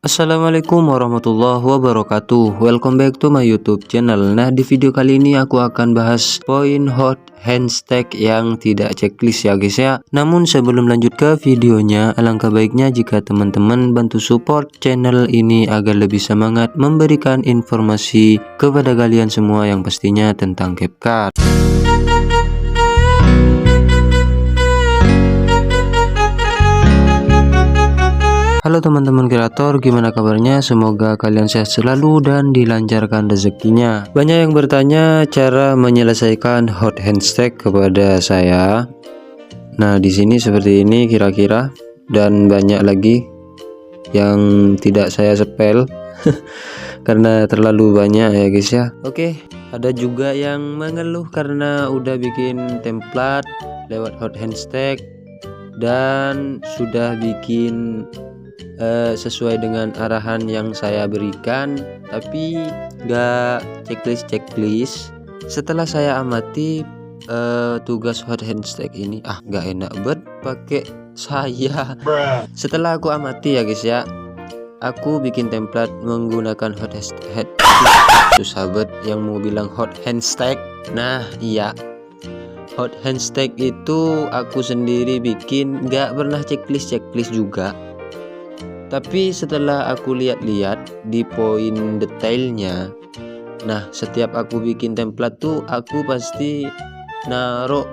Assalamualaikum warahmatullahi wabarakatuh. Welcome back to my YouTube channel. Nah, di video kali ini aku akan bahas poin hot handstag yang tidak checklist ya guys ya. Namun sebelum lanjut ke videonya, alangkah baiknya jika teman-teman bantu support channel ini agar lebih semangat memberikan informasi kepada kalian semua yang pastinya tentang CapCut. Halo teman-teman kreator, gimana kabarnya? Semoga kalian sehat selalu dan dilancarkan rezekinya. Banyak yang bertanya cara menyelesaikan hot handstag kepada saya. Nah, di sini seperti ini kira-kira, dan banyak lagi yang tidak saya sepel karena terlalu banyak ya guys ya. Oke, ada juga yang mengeluh karena udah bikin template lewat hot handstag dan sudah bikin sesuai dengan arahan yang saya berikan, tapi nggak checklist. Setelah saya amati tugas hot handstag ini, nggak enak banget pakai saya. Setelah aku amati ya guys ya, aku bikin template menggunakan hot handstag. Susah banget yang mau bilang hot handstag. Nah iya, hot handstag itu aku sendiri bikin, nggak pernah checklist juga. Tapi setelah aku lihat-lihat di poin detailnya, nah setiap aku bikin template tuh aku pasti naruh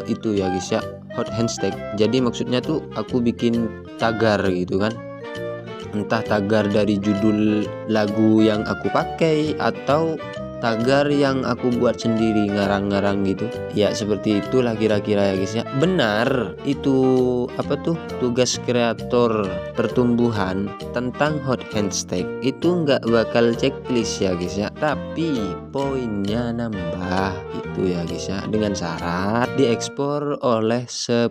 itu ya guys ya, hot handstag. Jadi maksudnya tuh aku bikin tagar gitu kan, entah tagar dari judul lagu yang aku pakai atau tagar yang aku buat sendiri, ngarang-ngarang gitu ya. Seperti itulah kira-kira ya guys ya. Benar, itu apa tuh, tugas kreator pertumbuhan tentang hot handstag itu nggak bakal checklist ya guys ya, tapi poinnya nambah itu ya guys ya, dengan syarat diekspor oleh 10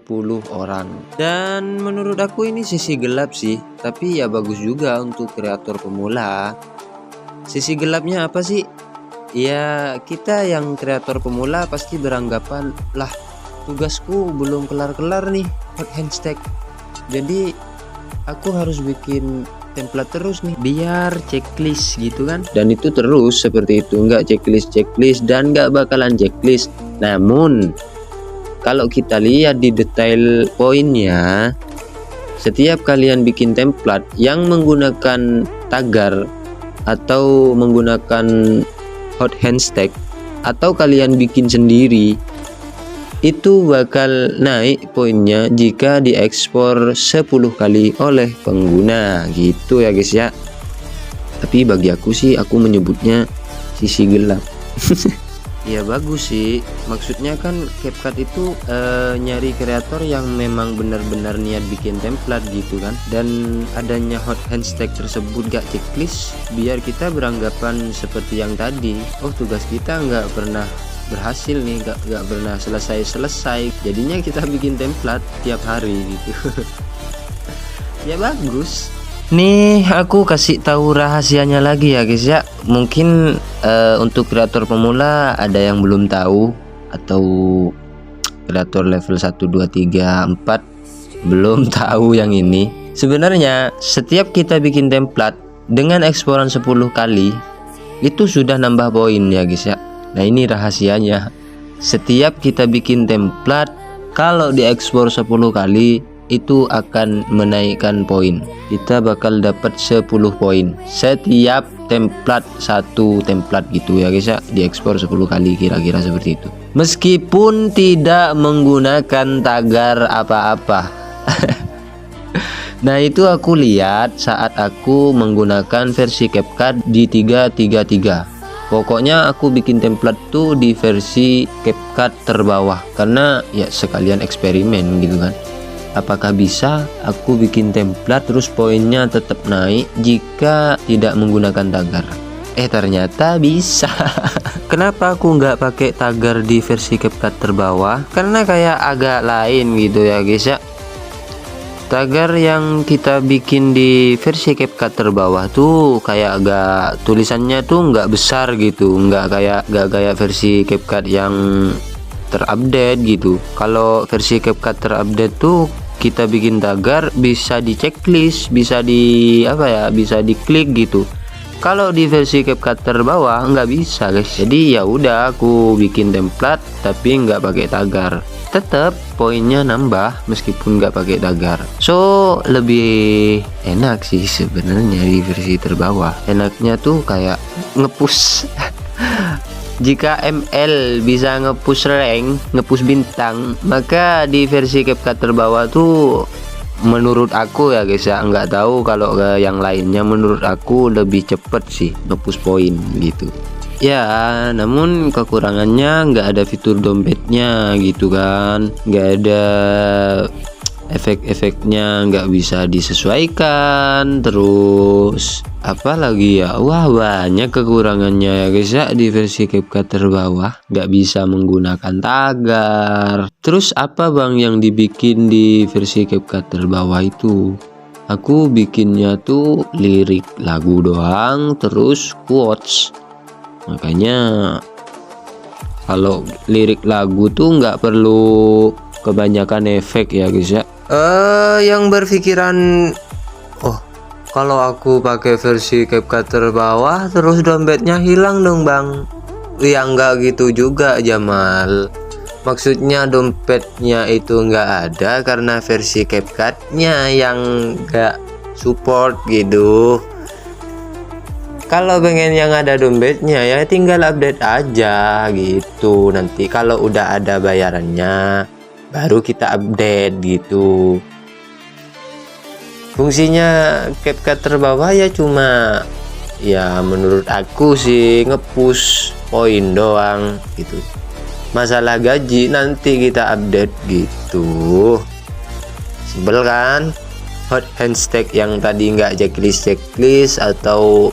orang. Dan menurut aku ini sisi gelap sih, tapi ya bagus juga untuk kreator pemula. Sisi gelapnya apa sih? Ya kita yang kreator pemula pasti beranggapan, lah tugasku belum kelar-kelar nih hot handstag, jadi aku harus bikin template terus nih biar checklist gitu kan. Dan itu terus seperti itu, nggak checklist dan nggak bakalan checklist. Namun kalau kita lihat di detail poinnya, setiap kalian bikin template yang menggunakan tagar atau menggunakan hot handstag atau kalian bikin sendiri, itu bakal naik poinnya jika diekspor 10 kali oleh pengguna gitu ya guys ya. Tapi bagi aku sih, aku menyebutnya sisi gelap. Ya bagus sih, maksudnya kan CapCut itu nyari kreator yang memang benar-benar niat bikin template gitu kan. Dan adanya hot handstag tersebut gak checklist, biar kita beranggapan seperti yang tadi, oh tugas kita nggak pernah berhasil nih, gak pernah selesai, jadinya kita bikin template tiap hari gitu. Ya bagus. Nih aku kasih tahu rahasianya lagi ya guys ya. Mungkin untuk kreator pemula ada yang belum tahu, atau kreator level 1 2 3 4 belum tahu yang ini. Sebenarnya setiap kita bikin template dengan eksporan 10 kali itu sudah nambah poin ya guys ya. Nah ini rahasianya, setiap kita bikin template kalau diekspor 10 kali itu akan menaikkan poin. Kita bakal dapat 10 poin setiap template, satu template gitu ya guys ya, diekspor 10 kali, kira-kira seperti itu, meskipun tidak menggunakan tagar apa-apa. Nah itu aku lihat saat aku menggunakan versi CapCut di 333. Pokoknya aku bikin template tuh di versi CapCut terbawah karena ya sekalian eksperimen gitu kan. Apakah bisa aku bikin template terus poinnya tetap naik jika tidak menggunakan tagar? Ternyata bisa. Kenapa aku nggak pakai tagar di versi CapCut terbawah? Karena kayak agak lain gitu ya guys ya. Tagar yang kita bikin di versi CapCut terbawah tuh kayak agak tulisannya tuh nggak besar gitu, nggak kayak versi CapCut yang terupdate gitu. Kalau versi CapCut terupdate tuh kita bikin tagar bisa di checklist, bisa di apa ya, bisa diklik gitu. Kalau di versi CapCut terbawah nggak bisa guys. Jadi ya udah aku bikin template tapi nggak pakai tagar. Tetap poinnya nambah meskipun nggak pakai tagar. So lebih enak sih sebenarnya di versi terbawah. Enaknya tuh kayak ngepush. Jika ML bisa ngepush rank, ngepush bintang, maka di versi CapCut terbawah tuh menurut aku ya guys ya, nggak tahu kalau ke yang lainnya, menurut aku lebih cepet sih ngepush poin gitu ya. Namun kekurangannya nggak ada fitur dompetnya gitu kan, nggak ada efek-efeknya, nggak bisa disesuaikan, terus apalagi ya, wah banyak kekurangannya ya guys ya di versi CapCut terbawah. Nggak bisa menggunakan tagar. Terus apa bang yang dibikin di versi CapCut terbawah itu? Aku bikinnya tuh lirik lagu doang, terus quotes. Makanya kalau lirik lagu tuh nggak perlu kebanyakan efek ya guys ya. Yang berpikiran, oh kalau aku pakai versi CapCut terbawah terus dompetnya hilang dong bang. Ya nggak gitu juga Jamal. Maksudnya dompetnya itu nggak ada karena versi CapCutnya yang nggak support gitu. Kalau pengen yang ada dompetnya ya tinggal update aja gitu. Nanti kalau udah ada bayarannya baru kita update gitu. Fungsinya CapCut terbawah ya cuma ya menurut aku sih ngepush poin doang gitu. Masalah gaji nanti kita update gitu. Sebel kan? Hot handshake yang tadi nggak checklist atau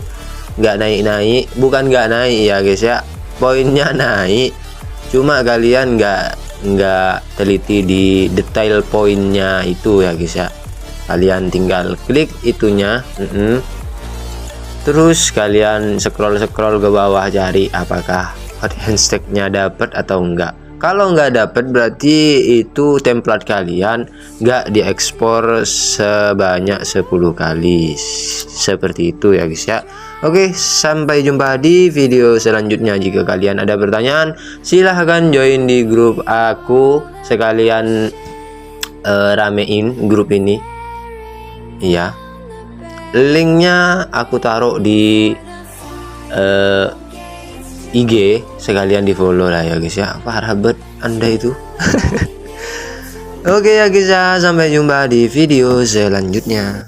nggak naik, bukan nggak naik ya guys ya, poinnya naik, cuma kalian nggak teliti di detail poinnya itu ya guys ya. Kalian tinggal klik itunya, terus kalian scroll ke bawah cari apakah hot handshake-nya dapat atau enggak. Kalau nggak dapat berarti itu template kalian nggak diekspor sebanyak 10 kali, seperti itu ya guys ya. Oke, sampai jumpa di video selanjutnya. Jika kalian ada pertanyaan silahkan join di grup aku, sekalian ramein grup ini. Iya, linknya aku taruh di IG, sekalian di follow lah ya guys ya. Parah banget anda itu. Oke ya guys ya, sampai jumpa di video selanjutnya.